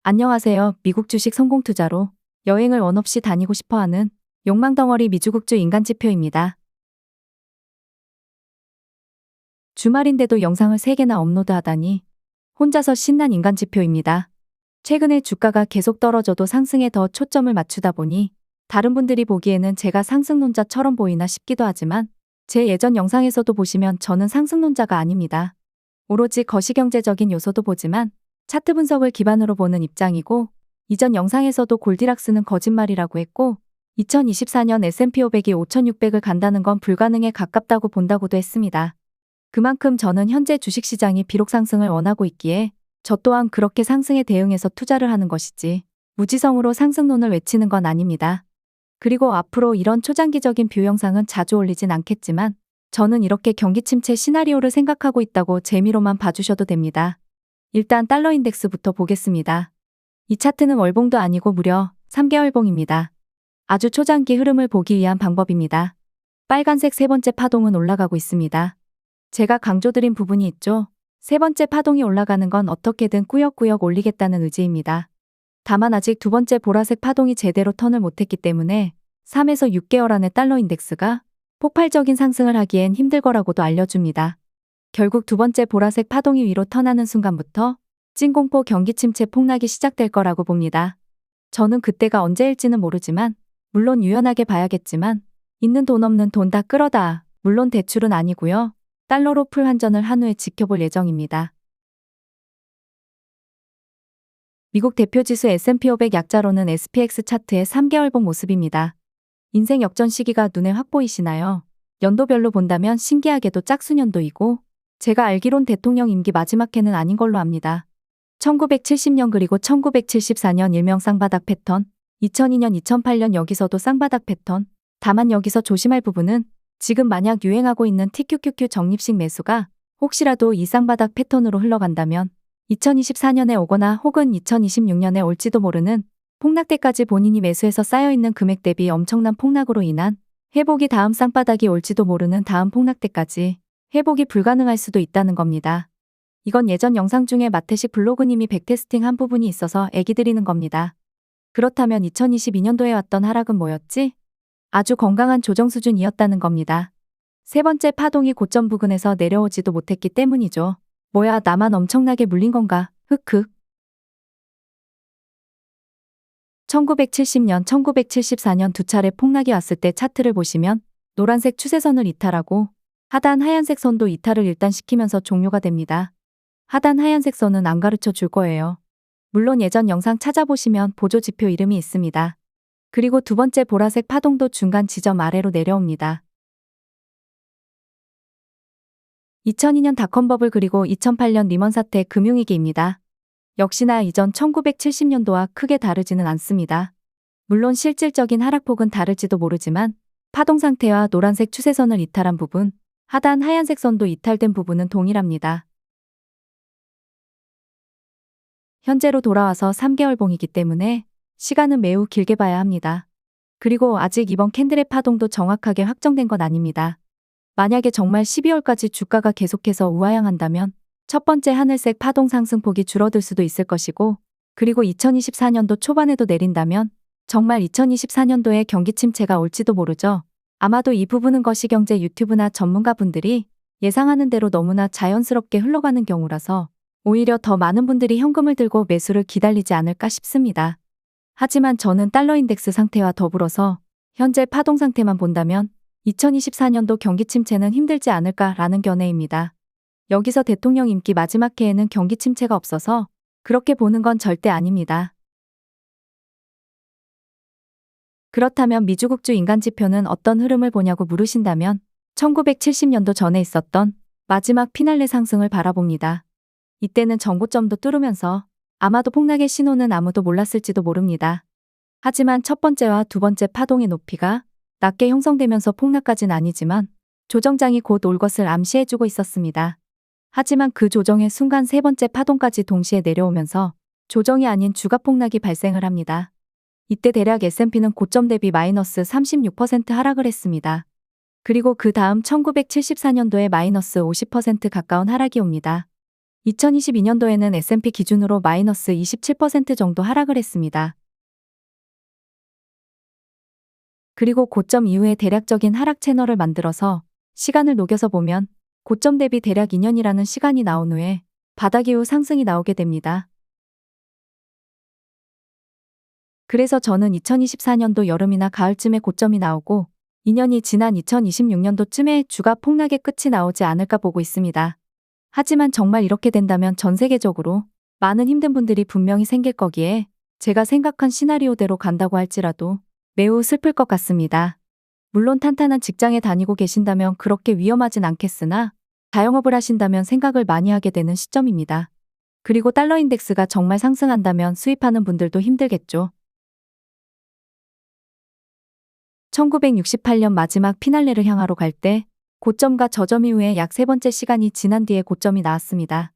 안녕하세요. 미국 주식 성공 투자로 여행을 원 없이 다니고 싶어하는 욕망덩어리 미주국주 인간지표입니다. 주말인데도 영상을 3개나 업로드하다니 혼자서 신난 인간지표입니다. 최근에 주가가 계속 떨어져도 상승에 더 초점을 맞추다 보니 다른 분들이 보기에는 제가 상승론자처럼 보이나 싶기도 하지만 제 예전 영상에서도 보시면 저는 상승론자가 아닙니다. 오로지 거시경제적인 요소도 보지만 차트 분석을 기반으로 보는 입장이고, 이전 영상에서도 골디락스는 거짓말이라고 했고 2024년 S&P 500이 5,600을 간다는 건 불가능에 가깝다고 본다고도 했습니다. 그만큼 저는 현재 주식시장이 비록 상승을 원하고 있기에 저 또한 그렇게 상승에 대응해서 투자를 하는 것이지 무지성으로 상승론을 외치는 건 아닙니다. 그리고 앞으로 이런 초장기적인 뷰 영상은 자주 올리진 않겠지만 저는 이렇게 경기 침체 시나리오를 생각하고 있다고 재미로만 봐주셔도 됩니다. 일단 달러 인덱스부터 보겠습니다. 이 차트는 월봉도 아니고 무려 3개월봉입니다. 아주 초장기 흐름을 보기 위한 방법입니다. 빨간색 세 번째 파동은 올라가고 있습니다. 제가 강조드린 부분이 있죠. 세 번째 파동이 올라가는 건 어떻게든 꾸역꾸역 올리겠다는 의지입니다. 다만 아직 두 번째 보라색 파동이 제대로 턴을 못했기 때문에 3에서 6개월 안에 달러 인덱스가 폭발적인 상승을 하기엔 힘들 거라고도 알려줍니다. 결국 두 번째 보라색 파동이 위로 턴하는 순간부터 찐공포 경기 침체 폭락이 시작될 거라고 봅니다. 저는 그때가 언제일지는 모르지만 물론 유연하게 봐야겠지만 있는 돈 없는 돈 다 끌어다, 물론 대출은 아니고요. 달러로 풀 환전을 한 후에 지켜볼 예정입니다. 미국 대표지수 S&P 500 약자로는 SPX 차트의 3개월봉 모습입니다. 인생 역전 시기가 눈에 확 보이시나요? 연도별로 본다면 신기하게도 짝수년도이고 제가 알기론 대통령 임기 마지막 해는 아닌 걸로 압니다. 1970년 그리고 1974년 일명 쌍바닥 패턴, 2002년 2008년 여기서도 쌍바닥 패턴. 다만 여기서 조심할 부분은 지금 만약 유행하고 있는 TQQQ 적립식 매수가 혹시라도 이 쌍바닥 패턴으로 흘러간다면 2024년에 오거나 혹은 2026년에 올지도 모르는 폭락 때까지 본인이 매수해서 쌓여있는 금액 대비 엄청난 폭락으로 인한 회복이 다음 쌍바닥이 올지도 모르는 다음 폭락 때까지 회복이 불가능할 수도 있다는 겁니다. 이건 예전 영상 중에 마태식 블로그님이 백테스팅 한 부분이 있어서 애기 드리는 겁니다. 그렇다면 2022년도에 왔던 하락은 뭐였지? 아주 건강한 조정 수준이었다는 겁니다. 세 번째 파동이 고점 부근에서 내려오지도 못했기 때문이죠. 뭐야, 나만 엄청나게 물린 건가? 흑흑. 1970년, 1974년 두 차례 폭락이 왔을 때 차트를 보시면 노란색 추세선을 이탈하고 하단 하얀색 선도 이탈을 일단 시키면서 종료가 됩니다. 하단 하얀색 선은 안 가르쳐 줄 거예요. 물론 예전 영상 찾아보시면 보조지표 이름이 있습니다. 그리고 두 번째 보라색 파동도 중간 지점 아래로 내려옵니다. 2002년 닷컴버블 그리고 2008년 리먼 사태 금융위기입니다. 역시나 이전 1970년도와 크게 다르지는 않습니다. 물론 실질적인 하락폭은 다를지도 모르지만 파동 상태와 노란색 추세선을 이탈한 부분, 하단 하얀색 선도 이탈된 부분은 동일합니다. 현재로 돌아와서 3개월봉이기 때문에 시간은 매우 길게 봐야 합니다. 그리고 아직 이번 캔들의 파동도 정확하게 확정된 건 아닙니다. 만약에 정말 12월까지 주가가 계속해서 우하향한다면 첫 번째 하늘색 파동 상승폭이 줄어들 수도 있을 것이고, 그리고 2024년도 초반에도 내린다면 정말 2024년도에 경기 침체가 올지도 모르죠. 아마도 이 부분은 거시경제 유튜브나 전문가분들이 예상하는 대로 너무나 자연스럽게 흘러가는 경우라서 오히려 더 많은 분들이 현금을 들고 매수를 기다리지 않을까 싶습니다. 하지만 저는 달러 인덱스 상태와 더불어서 현재 파동 상태만 본다면 2024년도 경기 침체는 힘들지 않을까라는 견해입니다. 여기서 대통령 임기 마지막 해에는 경기 침체가 없어서 그렇게 보는 건 절대 아닙니다. 그렇다면 미주국주 인간지표는 어떤 흐름을 보냐고 물으신다면 1970년도 전에 있었던 마지막 피날레 상승을 바라봅니다. 이때는 정고점도 뚫으면서 아마도 폭락의 신호는 아무도 몰랐을지도 모릅니다. 하지만 첫 번째와 두 번째 파동의 높이가 낮게 형성되면서 폭락까지는 아니지만 조정장이 곧 올 것을 암시해주고 있었습니다. 하지만 그 조정의 순간 세 번째 파동까지 동시에 내려오면서 조정이 아닌 주가 폭락이 발생을 합니다. 이때 대략 S&P는 고점 대비 마이너스 36% 하락을 했습니다. 그리고 그 다음 1974년도에 마이너스 50% 가까운 하락이 옵니다. 2022년도에는 S&P 기준으로 마이너스 27% 정도 하락을 했습니다. 그리고 고점 이후에 대략적인 하락 채널을 만들어서 시간을 녹여서 보면 고점 대비 대략 2년이라는 시간이 나온 후에 바닥 이후 상승이 나오게 됩니다. 그래서 저는 2024년도 여름이나 가을쯤에 고점이 나오고 2년이 지난 2026년도쯤에 주가 폭락의 끝이 나오지 않을까 보고 있습니다. 하지만 정말 이렇게 된다면 전 세계적으로 많은 힘든 분들이 분명히 생길 거기에 제가 생각한 시나리오대로 간다고 할지라도 매우 슬플 것 같습니다. 물론 탄탄한 직장에 다니고 계신다면 그렇게 위험하진 않겠으나 자영업을 하신다면 생각을 많이 하게 되는 시점입니다. 그리고 달러 인덱스가 정말 상승한다면 수입하는 분들도 힘들겠죠. 1968년 마지막 피날레를 향하러 갈 때 고점과 저점 이후에 약 3번째 시간이 지난 뒤에 고점이 나왔습니다.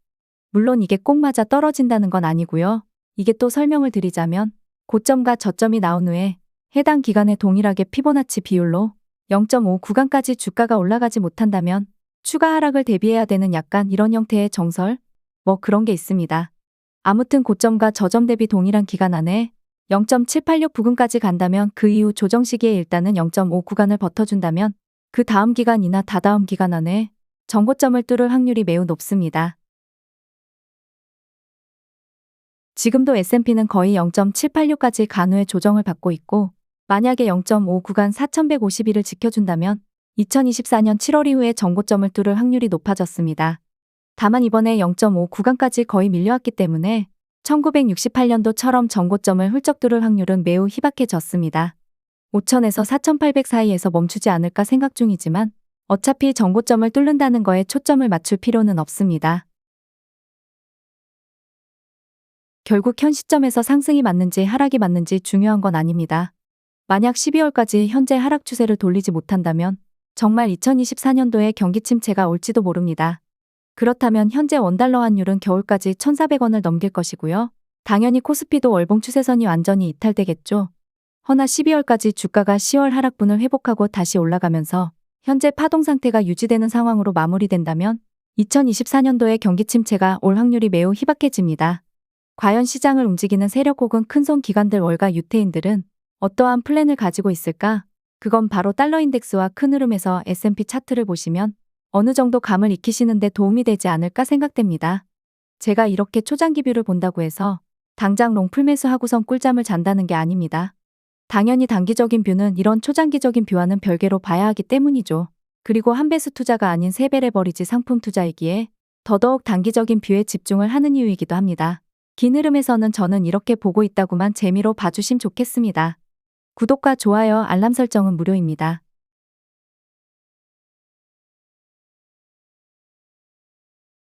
물론 이게 꼭 맞아 떨어진다는 건 아니고요. 이게 또 설명을 드리자면 고점과 저점이 나온 후에 해당 기간에 동일하게 피보나치 비율로 0.5 구간까지 주가가 올라가지 못한다면 추가 하락을 대비해야 되는 약간 이런 형태의 정설? 뭐 그런 게 있습니다. 아무튼 고점과 저점 대비 동일한 기간 안에 0.786 부근까지 간다면 그 이후 조정 시기에 일단은 0.5 구간을 버텨준다면 그 다음 기간이나 다다음 기간 안에 정고점을 뚫을 확률이 매우 높습니다. 지금도 S&P는 거의 0.786까지 간 후에 조정을 받고 있고 만약에 0.5 구간 4151을 지켜준다면 2024년 7월 이후에 정고점을 뚫을 확률이 높아졌습니다. 다만 이번에 0.5 구간까지 거의 밀려왔기 때문에 1968년도처럼 정고점을 훌쩍 뚫을 확률은 매우 희박해졌습니다. 5,000에서 4,800 사이에서 멈추지 않을까 생각 중이지만 어차피 정고점을 뚫는다는 거에 초점을 맞출 필요는 없습니다. 결국 현 시점에서 상승이 맞는지 하락이 맞는지 중요한 건 아닙니다. 만약 12월까지 현재 하락 추세를 돌리지 못한다면 정말 2024년도에 경기 침체가 올지도 모릅니다. 그렇다면 현재 원달러 환율은 겨울까지 1,400원을 넘길 것이고요. 당연히 코스피도 월봉 추세선이 완전히 이탈되겠죠. 허나 12월까지 주가가 10월 하락분을 회복하고 다시 올라가면서 현재 파동 상태가 유지되는 상황으로 마무리된다면 2024년도에 경기 침체가 올 확률이 매우 희박해집니다. 과연 시장을 움직이는 세력 혹은 큰손 기관들 월가 유태인들은 어떠한 플랜을 가지고 있을까? 그건 바로 달러 인덱스와 큰 흐름에서 S&P 차트를 보시면 어느 정도 감을 익히시는데 도움이 되지 않을까 생각됩니다. 제가 이렇게 초장기 뷰를 본다고 해서 당장 롱풀 매수하고선 꿀잠을 잔다는 게 아닙니다. 당연히 단기적인 뷰는 이런 초장기적인 뷰와는 별개로 봐야 하기 때문이죠. 그리고 한 배수 투자가 아닌 3배 레버리지 상품 투자이기에 더더욱 단기적인 뷰에 집중을 하는 이유이기도 합니다. 긴 흐름에서는 저는 이렇게 보고 있다고만 재미로 봐주심 좋겠습니다. 구독과 좋아요, 알람 설정은 무료입니다.